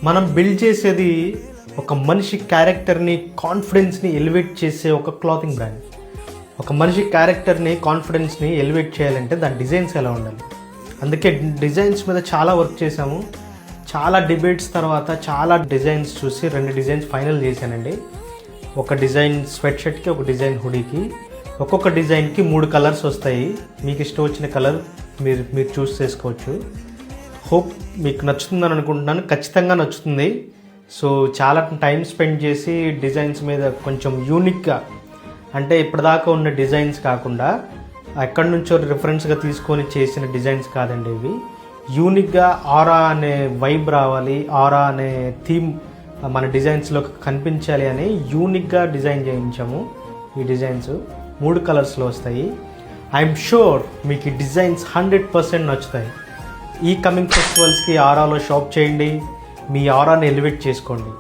మనం బిల్డ్ చేసేది ఒక మనిషి క్యారెక్టర్ని, కాన్ఫిడెన్స్ని ఎలివేట్ చేసే ఒక క్లాతింగ్ బ్రాండ్. ఒక మనిషి క్యారెక్టర్ని, కాన్ఫిడెన్స్ని ఎలివేట్ చేయాలంటే దాని డిజైన్స్ ఎలా ఉండాలి. అందుకే డిజైన్స్ మీద చాలా వర్క్ చేశాము. చాలా డిబేట్స్ తర్వాత చాలా డిజైన్స్ చూసి 2 డిజైన్స్ ఫైనల్ చేశానండి. ఒక డిజైన్ స్వెట్ షర్ట్కి, ఒక డిజైన్ హుడీకి. ఒక్కొక్క డిజైన్కి 3 కలర్స్ వస్తాయి. మీకు ఇష్టం వచ్చిన కలర్ మీరు చూస్ చేసుకోవచ్చు. హోప్ మీకు నచ్చుతుందని అనుకుంటున్నాను. ఖచ్చితంగా నచ్చుతుంది. సో చాలా టైం స్పెండ్ చేసి డిజైన్స్ మీద కొంచెం యూనిక్గా, అంటే ఇప్పటిదాకా ఉన్న డిజైన్స్ కాకుండా ఎక్కడి నుంచో రిఫరెన్స్గా తీసుకొని చేసిన డిజైన్స్ కాదండి ఇవి. యూనిక్గా ఆరా అనే వైబ్ రావాలి, ఆరా అనే థీమ్ మన డిజైన్స్లో కనిపించాలి అని యూనిక్గా డిజైన్ చేయించాము. ఈ డిజైన్స్ 3 కలర్స్లో వస్తాయి. ఐఎమ్ షూర్ మీకు ఈ డిజైన్స్ 100% నచ్చుతాయి. ఈ కమింగ్ ఫెస్టివల్స్కి ఆరాలో షాప్ చేయండి, మీ ఆరాని ఎలివేట్ చేసుకోండి.